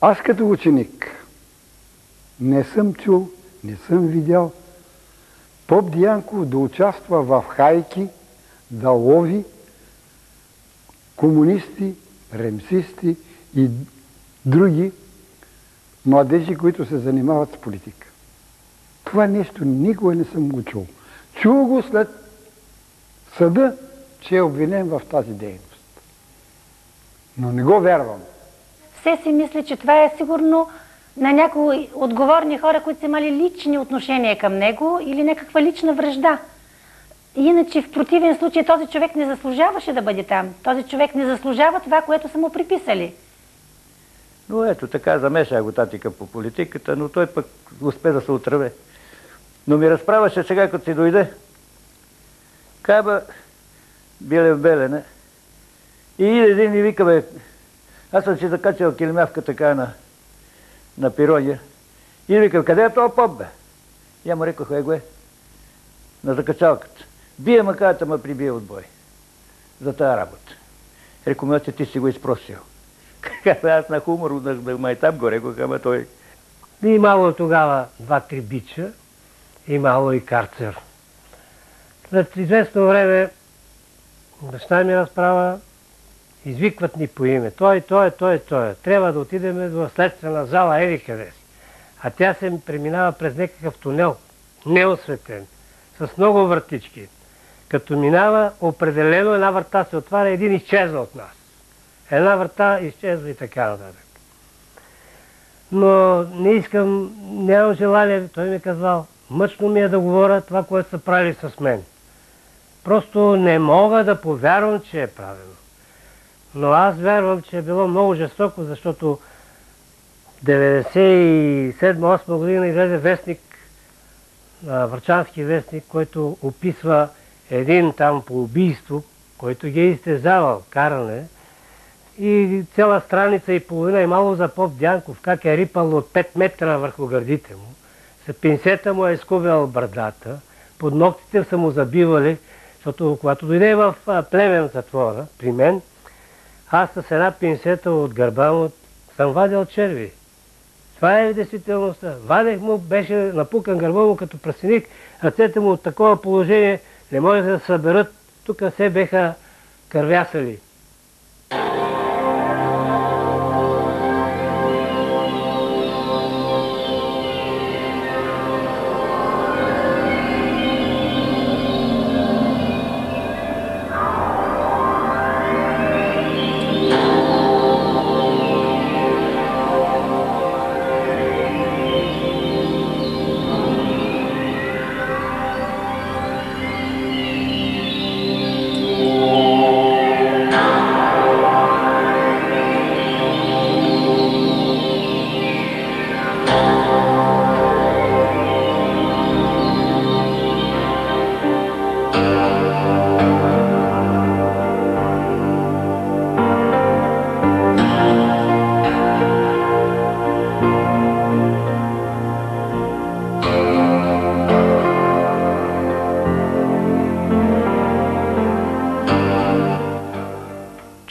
Аз като ученик не съм чул, не съм видял поп Дянков да участва в хайки, да лови комунисти, ремсисти и други младежи, които се занимават с политика. Това нещо никога не съм го чул. Чул го след съда, че е обвинен в тази дейност. Но не го вярвам. Все си мисля, че това е сигурно на някои отговорни хора, които са имали лични отношения към него или някаква лична вражда. Иначе в противен случай този човек не заслужаваше да бъде там. Този човек не заслужава това, което са му приписали. Но ето така, замеша го татика по политиката, но той пък успе да се отраве. Но ми разправяше сега, като си дойде. Каба биле в Белене. И един и вика, бе, аз съм си закачал килимявка така на пирония. И вика, къде е този поп, бе? Я му рекох, го е, на закачалката. Бие маката, ма прибие от бой. За тая работа. Реко ми, ти си го изпросил. Аз на хумор, на майтап го рекох, ама той... Имало тогава 2-3 бича, имало и карцер. След известно време баща ми разправа, извикват ни по име. Той. Трябва да отидем в следствена зала, еди къде си. А тя се преминава през някакъв тунел, неосветен, с много вратички. Като минава, определено една врата се отваря, един изчезва от нас. Една врата изчезва и така нататък. Но не искам, нямам желание, той ми казал, мъчно ми е да говоря това, което са правили с мен. Просто не мога да повярвам, че е правилно. Но аз вярвам, че е било много жестоко, защото 97-8 година излезе вестник, Врачански вестник, който описва един там по убийство, който ги е изтезавал, каране. И цяла страница и половина и мало за поп Дянков, как е рипал от 5 метра върху гърдите му. С пинцета му е изкубял брадата, под ногтите са му забивали, защото когато дойде в Плевен затвора, при мен, аз с една пинцета от гърба му съм вадил черви. Това е действителността. Вадех му, беше напукан гърба му като прасеник, ръцете му от такова положение не може да се съберат, тук все беха кървясали.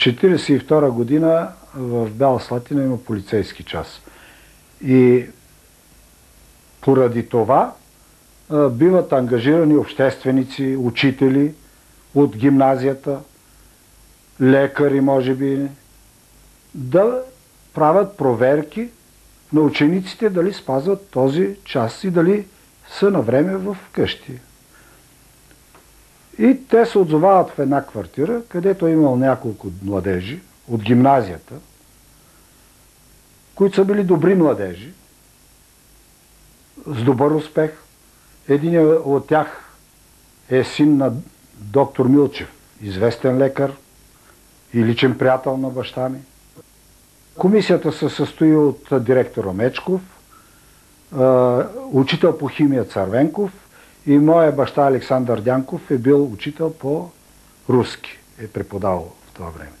В 1942 година в Бяла Слатина има полицейски час. И поради това биват ангажирани общественици, учители от гимназията, лекари, може би, да правят проверки на учениците дали спазват този час и дали са на време в къщи. И те се отзовават в една квартира, където е имал няколко младежи от гимназията, които са били добри младежи. с добър успех. Един от тях е син на доктор Милчев, известен лекар и личен приятел на баща ми. Комисията се състои от директора Мечков, учител по химия Цървенков и моя баща Александър Дянков е бил учител по руски, е преподавал в това време.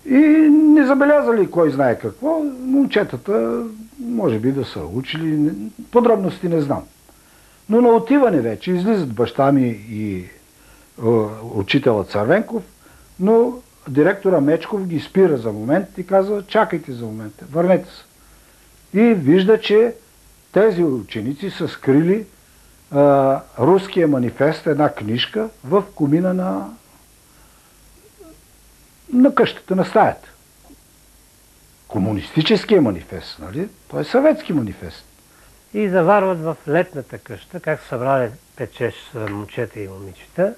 И не забелязали кой знае какво, момчетата може би да са учили, подробности не знам. Но на отиване вече излизат баща ми и учителът Цървенков, но директора Мечков ги спира за момент и казва: чакайте за момент, върнете се. И вижда, че тези ученици са скрили руския манифест, една книжка, в комина на къщата, на стаята. Комунистическия манифест, нали? Той е съветски манифест. И заварват в летната къща, как са събрали 5-6 момчета и момичета.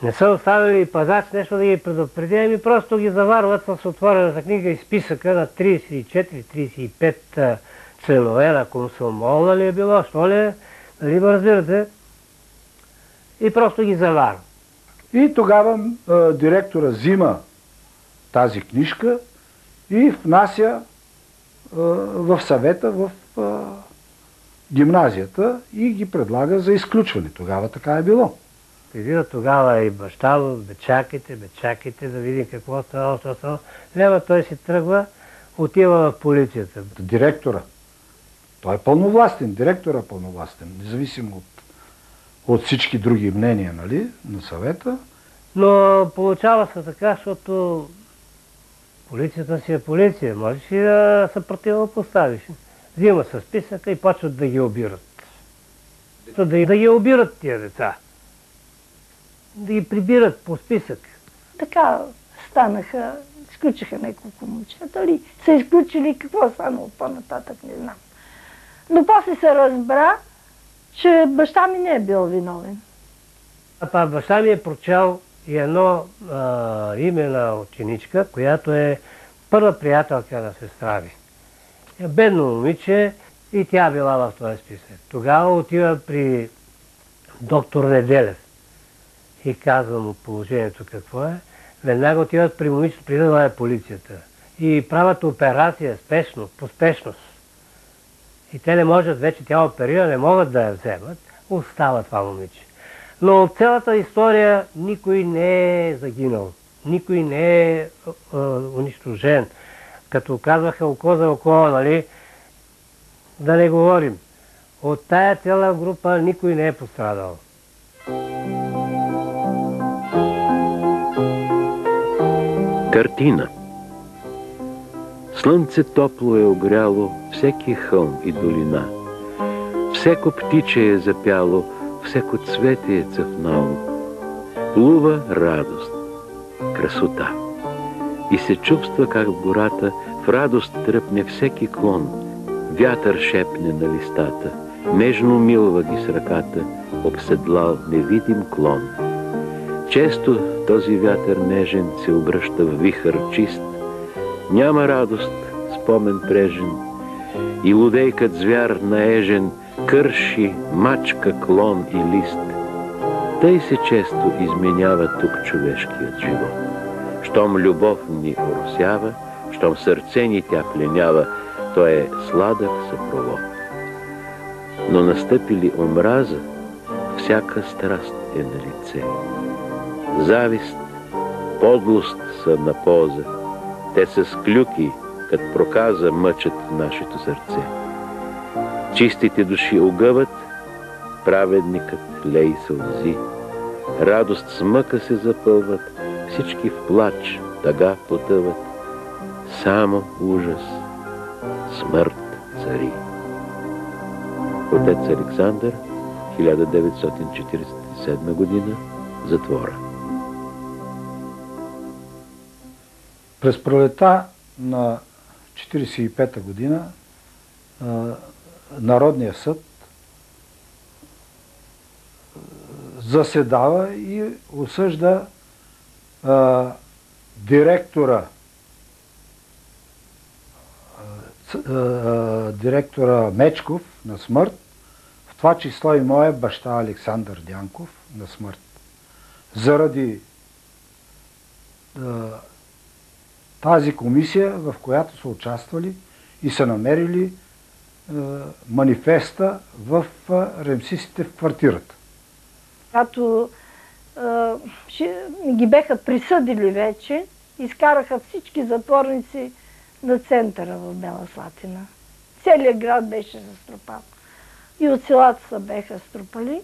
Не са оставили пазач нещо да ги предупреди, ами просто ги заварват с отворената книга и списъка на 34-35 членове на комсомол, нали е било, що ли е, нали ме разбирате? И просто ги заварват. И тогава директора взима тази книжка и внася в съвета в гимназията и ги предлага за изключване. Тогава така е било. Преди тогава и баща му: бе чакайте, да видим какво става. Няма, той си тръгва, отива в полицията. Директора. Той е пълновластен, директора е пълновластен, независимо от всички други мнения, нали, на съвета. Но получава се така, защото полицията си е полиция. Можеш и да се противопоставиш. Взима се списъка и почват да ги обират. Да ги обират тия деца. Да ги прибират по списък. Така станаха, изключиха няколко момчета, ли са изключили, какво станало по-нататък, не знам. Но после се разбра, че баща ми не е бил виновен. Баща ми е прочел и едно име на ученичка, която е първа приятелка на сестра ми. Бедно момиче и тя била в този списък. Тогава отива при доктор Неделев и казва му положението какво е. Веднага отиват при момичето, преди да е полицията. И правят операция спешно, по спешност. И те не можат вече, тя оперира, не могат да я вземат. Остава това момиче. Но от цялата история никой не е загинал. Никой не е унищожен. Като казваха око за око, нали, да не говорим. От тая цяла група никой не е пострадал. Картина. Слънце топло е огряло всеки хълм и долина. Всеко птиче е запяло, всеко цвете е цъфнало. Плува радост, красота. И се чувства как в гората в радост тръпне всеки клон. Вятър шепне на листата, нежно милва ги с ръката, обседлал невидим клон. Често този вятър нежен се обръща в вихър чист. Няма радост, спомен прежен, и лудейкът звяр наежен кърши, мачка клон и лист. Тъй се често изменява тук човешкият живот. Щом любов ни оросява, щом сърце ни тя пленява, то е сладък съпровод. Но настъпили омраза, всяка страст е на лице. Завист, подлост са на полза. Те с клюки, като проказа, мъчат нашето сърце. Чистите души огъват, праведникът лей сълзи. Радост с мъка се запълват, всички в плач, тъга потъват. Само ужас, смърт цари. Отец Александър, 1947 година, затвора. През пролета на 1945 година Народния съд заседава и осъжда директора директора Мечков на смърт, в това число и моя баща Александър Дянков на смърт. Заради тази комисия, в която са участвали и са намерили манифеста в ремсистите в квартирата. Когато ги беха присъдили вече, изкараха всички затворници на центъра в Бяла Слатина. Целият град беше заструпан. И от селата се беха струпали.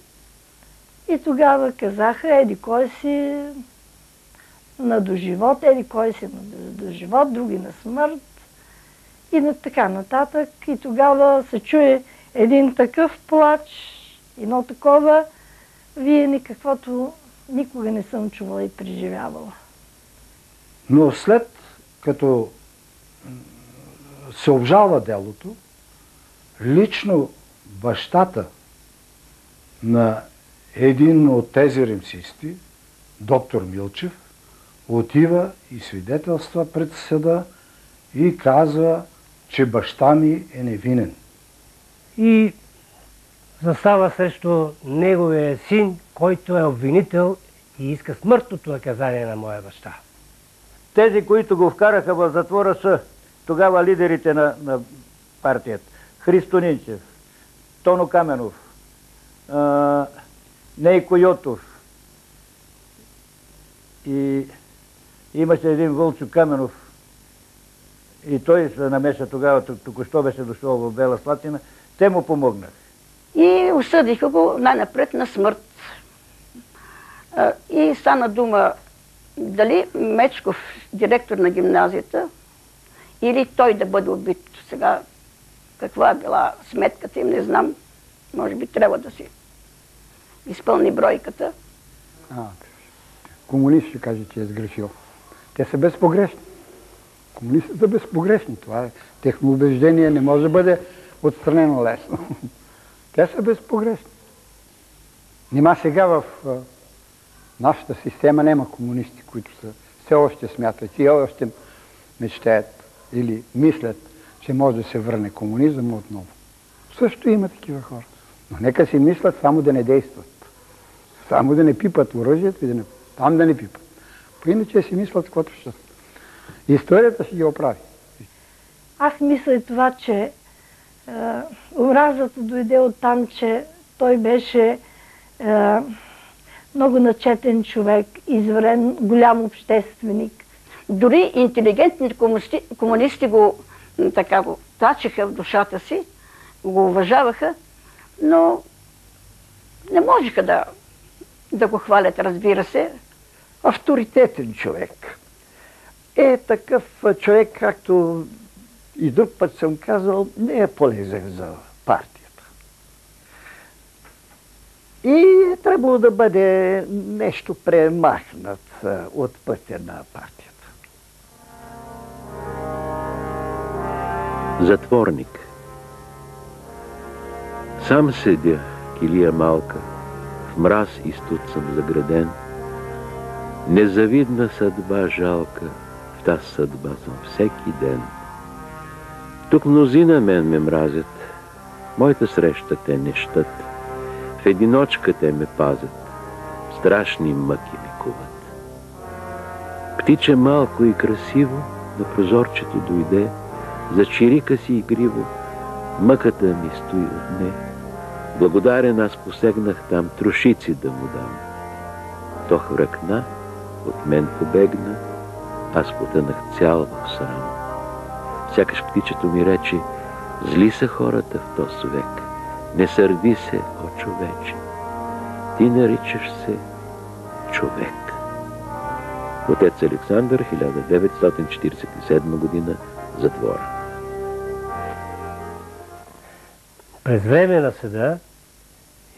И тогава казаха, еди кой си на доживот, еди кой си на доживот, други на смърт. И на така нататък. И тогава се чуе един такъв плач, едно такова виене, каквото никога не съм чувала и преживявала. Но след като се обжалва делото, лично бащата на един от тези ремсисти, доктор Милчев, отива и свидетелства пред съда и казва, че баща ми е невинен. И застава срещу неговия син, който е обвинител и иска смъртното наказание на моя баща. Тези, които го вкараха в затвора, са тогава лидерите на партията. Христо Нинчев, Тоно Каменов, Нейко Йотов и имаше един Вълчо Каменов и той се намеса тогава, току-що беше дошъл в Бяла Слатина, те му помогнаха. И осъдиха го най-напред на смърт. И стана дума дали Мечков, директор на гимназията, или той да бъде убит. Сега каква е била сметката им, не знам. Може би трябва да си изпълни бройката. Комунист ще каже, че е сгрешил. Те са безпогрешни. Комунистите са безпогрешни. Това е техно убеждение, не може да бъде отстранено лесно. Те са безпогрешни. Нима сега в нашата система няма комунисти, които все още смятат и още мечтаят или мислят, че може да се върне комунизъм отново. Също има такива хора. Но нека си мислят само да не действат. Само да не пипат оръжието и там да не пипат. По иначе си мислят каквото ще. Историята ще ги оправи. Аз мисля и това, че омразата дойде от там, че той беше много начетен човек, изварен, голям общественик. Дори интелигентните комунисти го тачеха в душата си, го уважаваха, но не можеха да го хвалят, разбира се. Авторитетен човек. Е такъв човек, както и друг път съм казал, не е полезен за партията. И е трябвало да бъде нещо премахнат от пътя на партията. Затворник. Сам седя, килия малка, в мраз и студ съм заграден. Незавидна съдба жалка, в таз съдба съм всеки ден. Тук мнозина мен ме мразят, моята среща те не щат. В единочка те ме пазят, страшни мъки ме куват. Птиче малко и красиво на прозорчето дойде, зачирика си игриво, мъката ми стои от не. Благодарен аз посегнах там трошици да му дам. То хвръкна, от мен побегна, аз потънах цял в срам. Сякаш птичето ми рече, зли са хората в този век, не сърди се, о човече, ти наричаш се човек. Отец Александър, 1947 година, затвора. През време на съда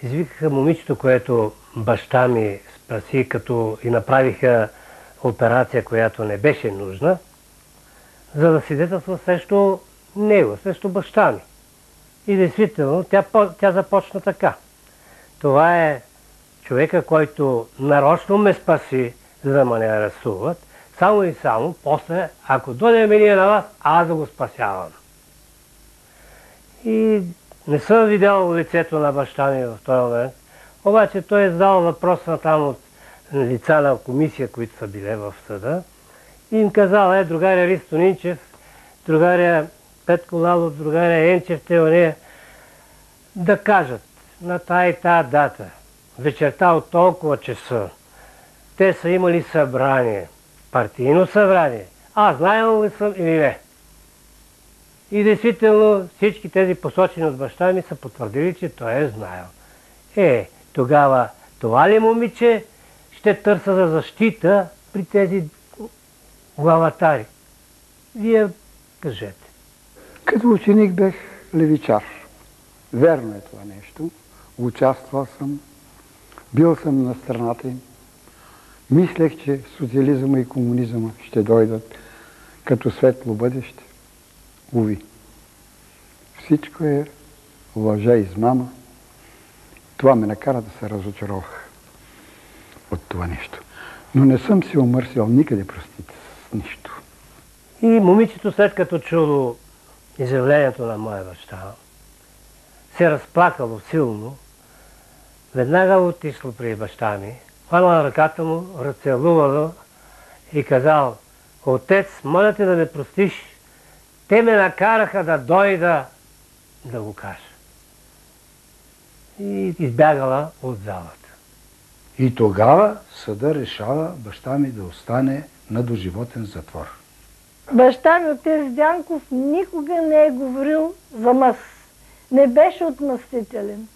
извикаха момичето, което баща ми спаси, като и направиха операция, която не беше нужна, за да свидетелства срещу него, срещу баща ми. И действително тя започна така. Това е човека, който нарочно ме спаси, за да ме не арестуват, само и само после, ако дойдем ние на вас, аз да го спасявам. И не съм видял лицето на баща ми в този момент. Обаче той е задал въпроса там от лица на комисия, които са били в съда. И им казал, другаря Ристо Нинчев, другаря Петко Лалов, другаря Енчев, те ония, да кажат на тая и тая дата, вечерта от толкова часа, те са имали събрание, партийно събрание. Аз знаел ли съм или не? И действително всички тези посочени от баща ми са потвърдили, че той е знаел. Тогава това ли момиче ще търса за защита при тези главатари? Вие кажете. Като ученик бех левичар. Верно е това нещо. Участвал съм. Бил съм на страната им. Мислех, че социализъма и комунизъма ще дойдат като светло бъдеще. Уви. Всичко е лъжа и измама. Това ме накара да се разочаровах от това нещо. Но не съм се омърсил никъде, простите, с нищо. И момичето, след като чуло изявлението на моя баща, се разплакало силно, веднага отишло при баща ми, хванала ръката му, разцелувало и казал: отец, моля те да ме простиш, те ме накараха да дойда да го кажа. И избягала от залата. И тогава съда решава баща ми да остане на доживотен затвор. Баща ми, отец Дянков, никога не е говорил за мъст. Не беше отмъстителен.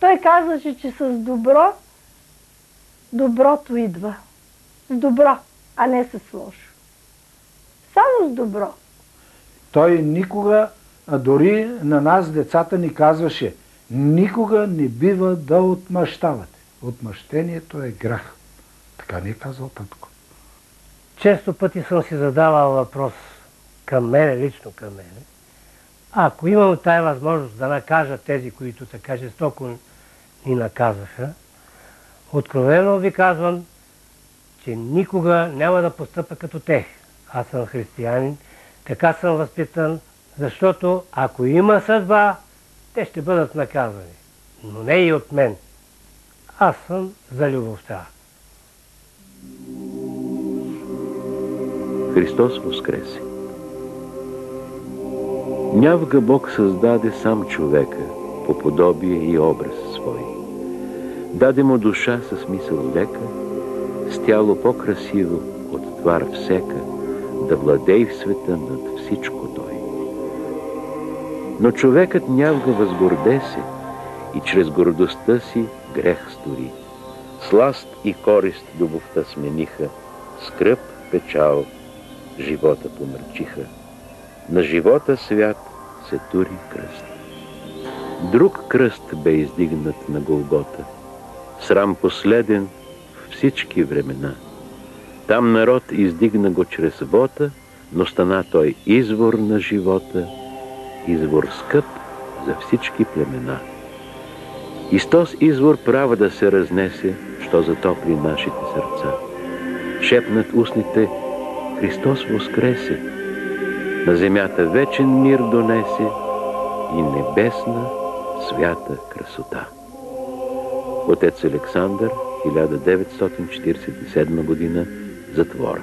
Той казваше, че с добро, доброто идва. С добро, а не с лошо. Само с добро. Той никога, а дори на нас децата ни казваше: никога не бива да отмъщавате. Отмъщението е грях. Така ни е казал татко. Често пъти съм си задавал въпрос към мене, лично към мене. Ако имам тая възможност да накажа тези, които така жестоко ни наказаха, откровено ви казвам, че никога няма да постъпя като тех. Аз съм християнин, така съм възпитан, защото ако има съдба, те ще бъдат наказани. Но не и от мен. Аз съм за любовта. Христос воскресе. Нявга Бог създаде сам човека по подобие и образ свой. Даде му душа със мисъл лека, с тяло по-красиво от твар всека, да владей в света над всичко той. Но човекът нявга възгорде се и чрез гордостта си грех стори. Сласт и корист любовта смениха, скръб, печал, живота помърчиха. На живота свят се тури кръст. Друг кръст бе издигнат на Голгота, срам последен в всички времена. Там народ издигна го чрез вота, но стана той извор на живота, извор скъп за всички племена. И с този извор права да се разнесе, що затопли нашите сърца. Шепнат устните: Христос воскресе, на земята вечен мир донесе и небесна свята красота. Отец Александър, 1947 година, затвора.